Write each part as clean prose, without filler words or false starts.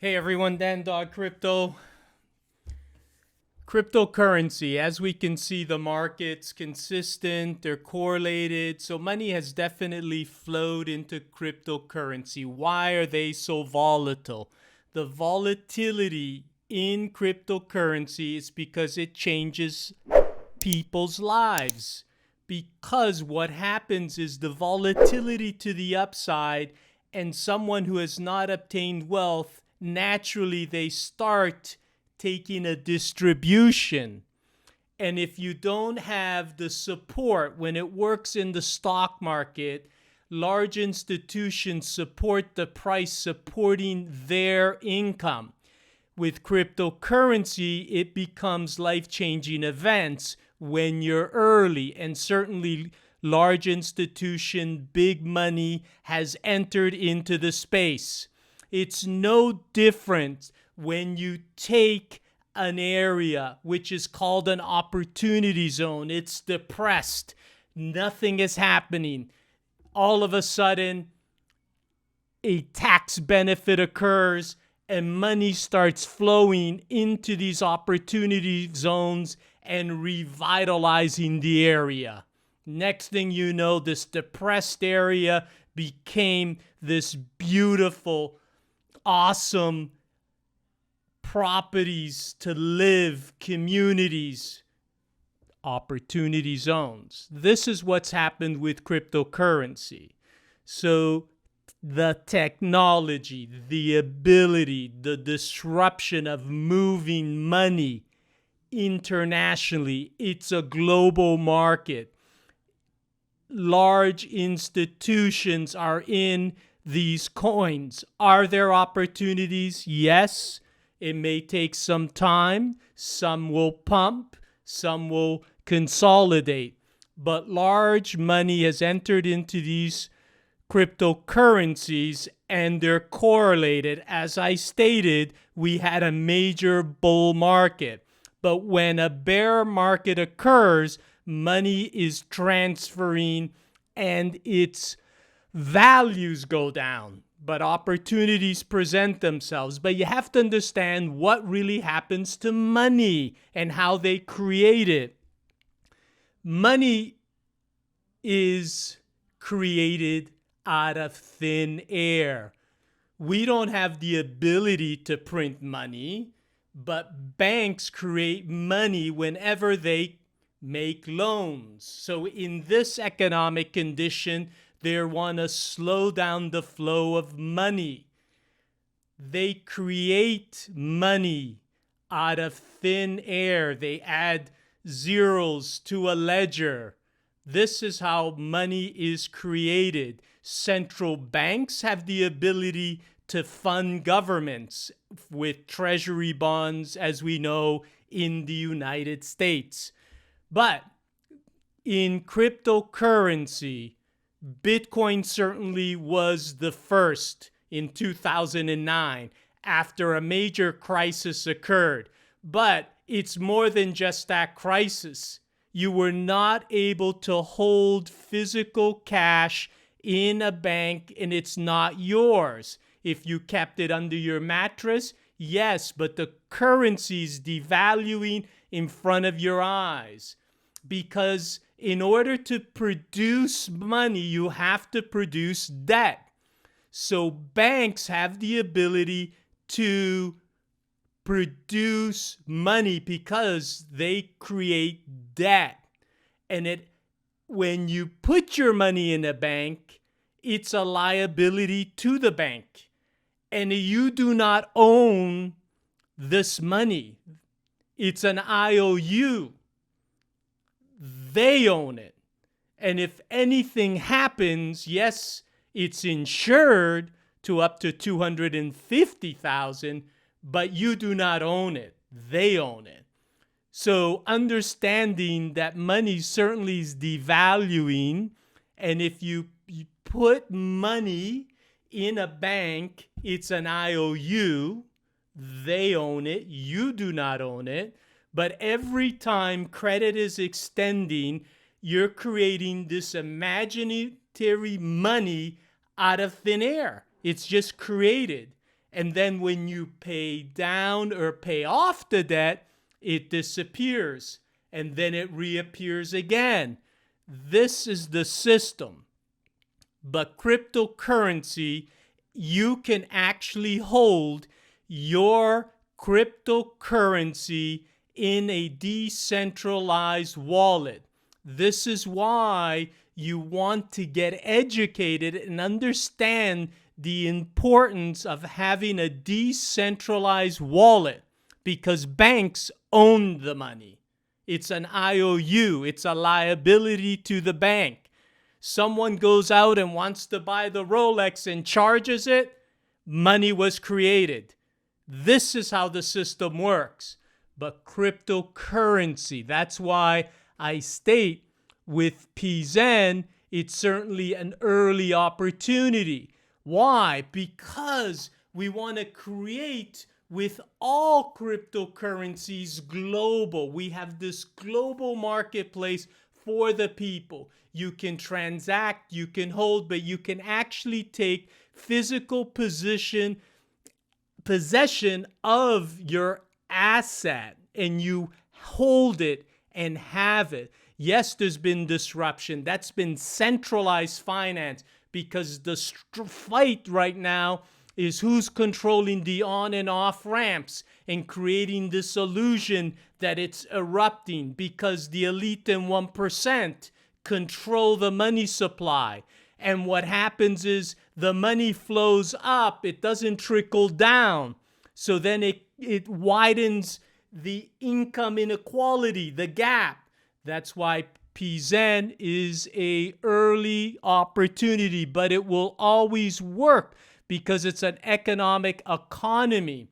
Hey everyone, Dan Dog Crypto. Cryptocurrency, as we can see, the market's consistent, they're correlated. So money has definitely flowed into cryptocurrency. Why are they so volatile? The volatility in cryptocurrency is because it changes people's lives. Because what happens is the volatility to the upside, and someone who has not obtained wealth, naturally they start taking a distribution. And if you don't have the support when it works in the stock market, large institutions support the price, supporting their income. With cryptocurrency, it becomes life-changing events when you're early, and certainly large institution, big money has entered into the space. It's no different when you take an area which is called an opportunity zone. It's depressed. Nothing is happening. All of a sudden, a tax benefit occurs and money starts flowing into these opportunity zones and revitalizing the area. Next thing you know, this depressed area became this beautiful, awesome properties to live, communities, opportunity zones. This is what's happened with cryptocurrency. So the technology, the ability, the disruption of moving money internationally, it's a global market. Large institutions are in these coins. Are there opportunities? Yes. It may take some time. Some will pump, some will consolidate. But large money has entered into these cryptocurrencies and they're correlated. As I stated, we had a major bull market. But when a bear market occurs, money is transferring and its values go down, but opportunities present themselves. But you have to understand what really happens to money and how they create it. Money is created out of thin air. We don't have the ability to print money, but banks create money whenever they make loans. So in this economic condition, they want to slow down the flow of money. They create money out of thin air. They add zeros to a ledger. This is how money is created. Central banks have the ability to fund governments with treasury bonds, as we know, in the United States. But in cryptocurrency, Bitcoin certainly was the first in 2009 after a major crisis occurred. But it's more than just that crisis. You were not able to hold physical cash in a bank and it's not yours. If you kept it under your mattress, yes, but the currency is devaluing in front of your eyes. Because in order to produce money, you have to produce debt. So banks have the ability to produce money because they create debt. And when you put your money in a bank, it's a liability to the bank. And you do not own this money. It's an IOU. They own it. And if anything happens, yes, it's insured to up to $250,000, but you do not own it. They own it. So understanding that money certainly is devaluing, and if you put money in a bank, it's an IOU. They own it. You do not own it. But every time credit is extending, you're creating this imaginary money out of thin air. It's just created. And then when you pay down or pay off the debt, it disappears. And then it reappears again. This is the system. But cryptocurrency, you can actually hold your cryptocurrency in a decentralized wallet. This is why you want to get educated and understand the importance of having a decentralized wallet, because banks own the money. It's an IOU. It's a liability to the bank. Someone goes out and wants to buy the Rolex and charges it, money was created. This is how the system works. But cryptocurrency, that's why I state with PZEN, it's certainly an early opportunity. Why? Because we want to create with all cryptocurrencies global. We have this global marketplace for the people. You can transact, you can hold, but you can actually take physical possession of your asset and you hold it and have it. Yes, there's been disruption. That's been centralized finance, because the fight right now is who's controlling the on and off ramps and creating this illusion that it's erupting, because the elite and 1% control the money supply. And what happens is the money flows up. It doesn't trickle down. So then it widens the income inequality, the gap. That's why PZEN is a early opportunity, but it will always work because it's an economic economy.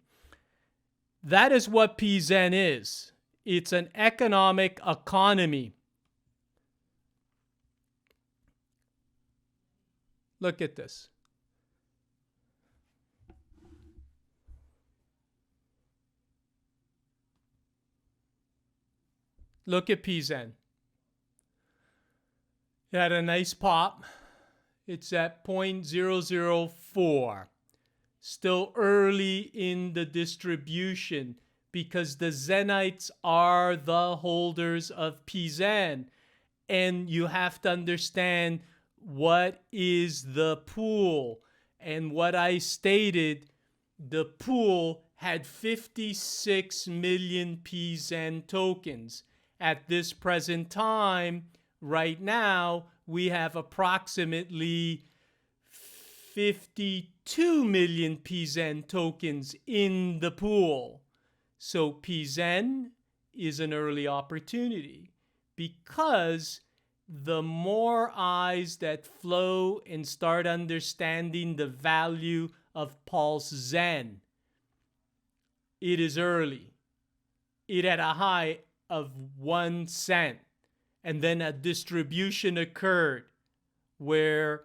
That is what PZEN is. It's an economic economy. Look at this. Look at PZEN. It had a nice pop. It's at 0.004. Still early in the distribution because the Zenites are the holders of PZEN. And you have to understand what is the pool. And what I stated, the pool had 56 million PZEN tokens. At this present time, right now, we have approximately 52 million PZEN tokens in the pool. So PZEN is an early opportunity because the more eyes that flow and start understanding the value of PULSECHAIN, it is early. It had a high of 1 cent. And then a distribution occurred where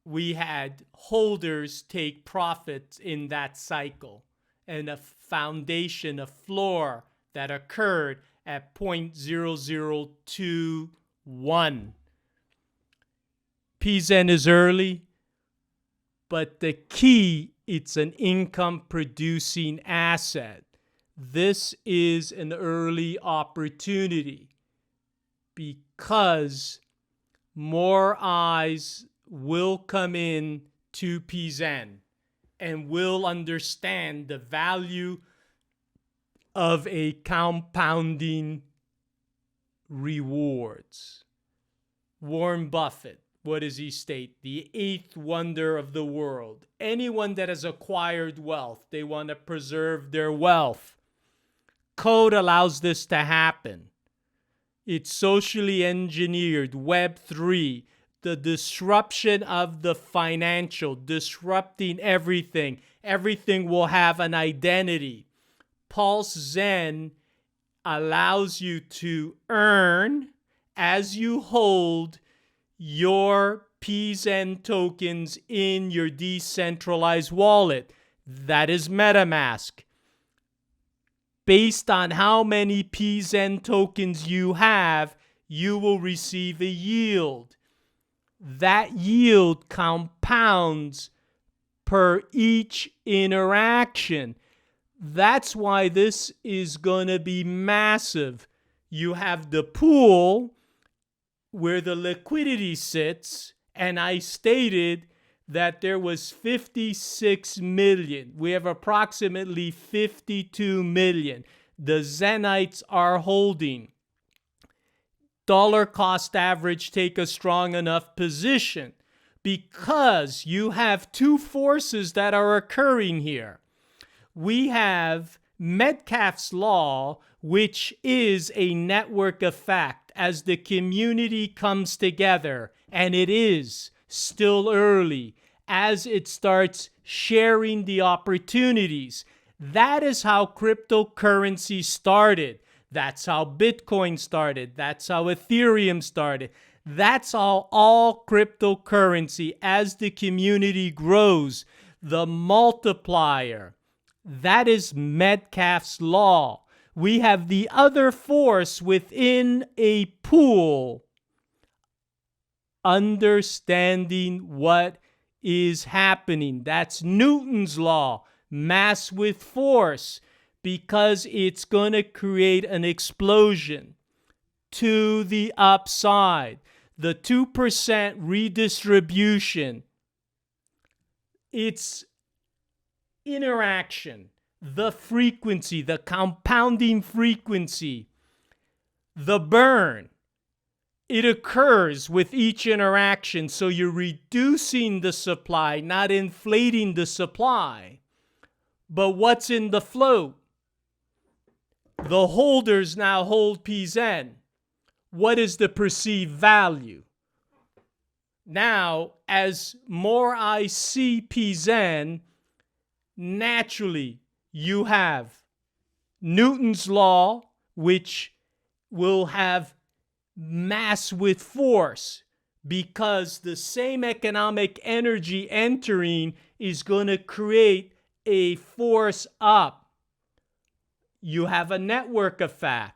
we had holders take profits in that cycle, and a foundation, a floor that occurred at 0.0021. PZEN is early, but the key, it's an income producing asset. This is an early opportunity because more eyes will come in to PZEN and will understand the value of a compounding rewards. Warren Buffett, what does he state? The 8th wonder of the world. Anyone that has acquired wealth, they want to preserve their wealth. Code allows this to happen. It's socially engineered, Web3, the disruption of the financial, disrupting everything. Everything will have an identity. PULSECHAIN allows you to earn as you hold your PZEN tokens in your decentralized wallet. That is MetaMask. Based on how many PZEN tokens you have, you will receive a yield. That yield compounds per each interaction. That's why this is going to be massive. You have the pool where the liquidity sits, and I stated that there was 56 million. We have approximately 52 million. The Zenites are holding. Dollar cost average take a strong enough position because you have two forces that are occurring here. We have Metcalfe's law, which is a network effect as the community comes together, and it is still early, as it starts sharing the opportunities. That is how cryptocurrency started. That's how Bitcoin started. That's how Ethereum started. That's how all cryptocurrency, as the community grows, the multiplier. That is Metcalfe's law. We have the other force within a pool, understanding what is happening. That's Newton's law, mass with force, because it's going to create an explosion to the upside. The 2% redistribution, it's interaction, the frequency, the compounding frequency, the burn. It occurs with each interaction, so you're reducing the supply, not inflating the supply. But what's in the float? The holders now hold PZEN. What is the perceived value? Now, as more I see PZEN, naturally you have Newton's law, which will have mass with force, because the same economic energy entering is going to create a force up. You have a network effect,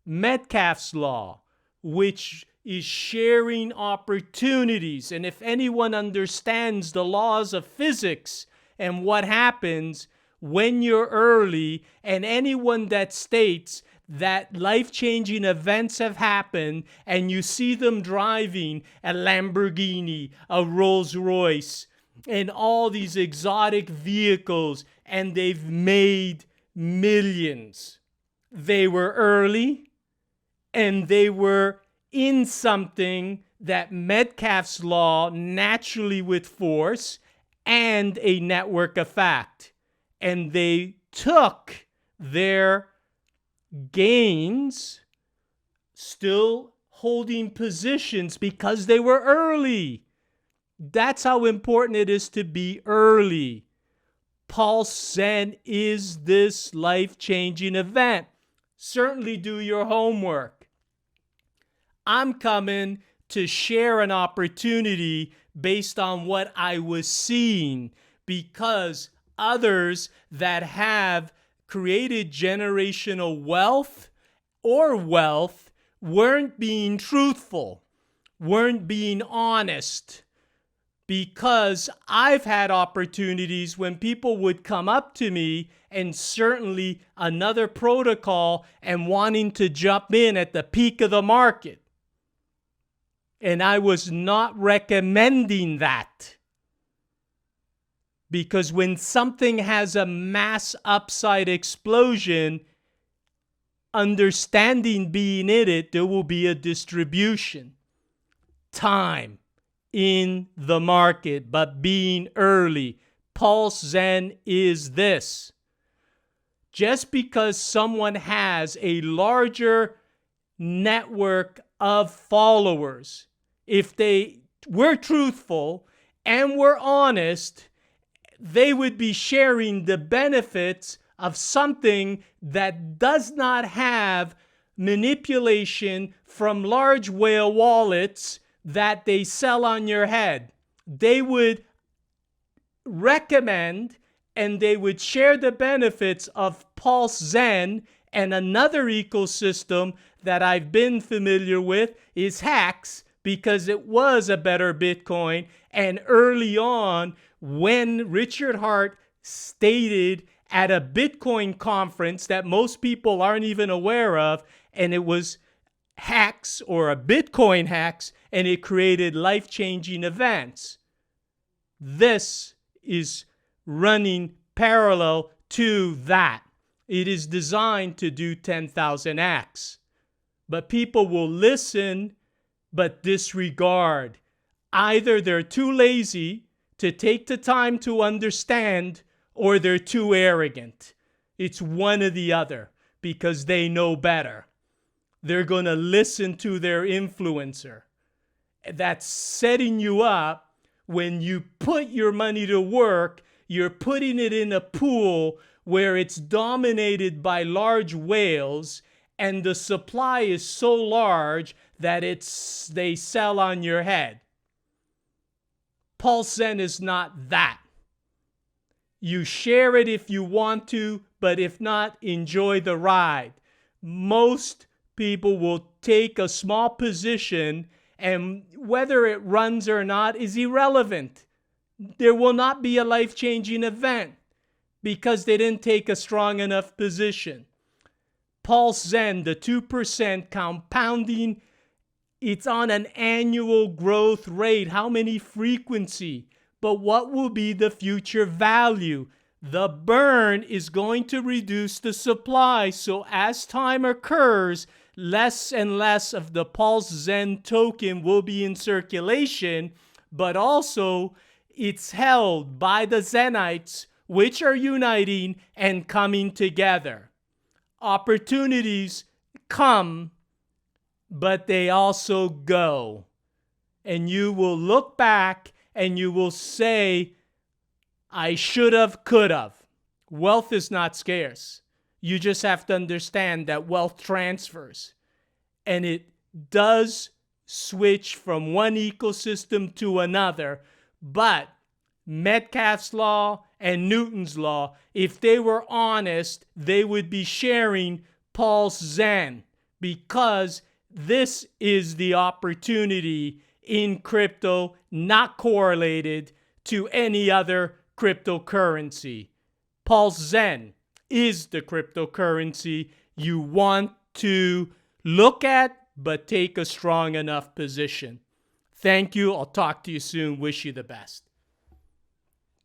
Metcalfe's law, which is sharing opportunities. And if anyone understands the laws of physics and what happens when you're early, and anyone that states that life-changing events have happened and you see them driving a Lamborghini, a Rolls-Royce, and all these exotic vehicles, and they've made millions. They were early, and they were in something that Metcalfe's law, naturally with force, and a network effect. And they took their gains, still holding positions because they were early. That's how important it is to be early. PULSECHAIN is this life-changing event. Certainly do your homework. I'm coming to share an opportunity based on what I was seeing, because others that have created generational wealth or wealth weren't being truthful, weren't being honest. Because I've had opportunities when people would come up to me, and certainly another protocol, and wanting to jump in at the peak of the market. And I was not recommending that. Because when something has a mass upside explosion, understanding being in it, there will be a distribution. Time in the market, but being early. PULSECHAIN is this. Just because someone has a larger network of followers, if they were truthful and were honest, they would be sharing the benefits of something that does not have manipulation from large whale wallets that they sell on your head. They would recommend and they would share the benefits of PulseZen. And another ecosystem that I've been familiar with is Hacks, because it was a better Bitcoin. And early on, when Richard Hart stated at a Bitcoin conference that most people aren't even aware of, and it was hacks or a Bitcoin hacks, and it created life-changing events. This is running parallel to that. It is designed to do 10,000x. But people will listen but disregard. Either they're too lazy to take the time to understand, or they're too arrogant. It's one or the other, because they know better. They're going to listen to their influencer. That's setting you up. When you put your money to work, you're putting it in a pool where it's dominated by large whales, and the supply is so large that they sell on your head. PulseChain is not that. You share it if you want to, but if not, enjoy the ride. Most people will take a small position, and whether it runs or not is irrelevant. There will not be a life-changing event because they didn't take a strong enough position. PulseChain, the 2% compounding, it's on an annual growth rate. How many frequency? But what will be the future value? The burn is going to reduce the supply. So as time occurs, less and less of the PulseChain token will be in circulation, but also it's held by the Zenites, which are uniting and coming together. Opportunities come, but they also go. And you will look back and you will say, I should have, could have. Wealth is not scarce. You just have to understand that wealth transfers. And it does switch from one ecosystem to another. But Metcalfe's law and Newton's law, if they were honest, they would be sharing PulseChain, because this is the opportunity in crypto, not correlated to any other cryptocurrency. PulseChain is the cryptocurrency you want to look at, but take a strong enough position. Thank you. I'll talk to you soon. Wish you the best.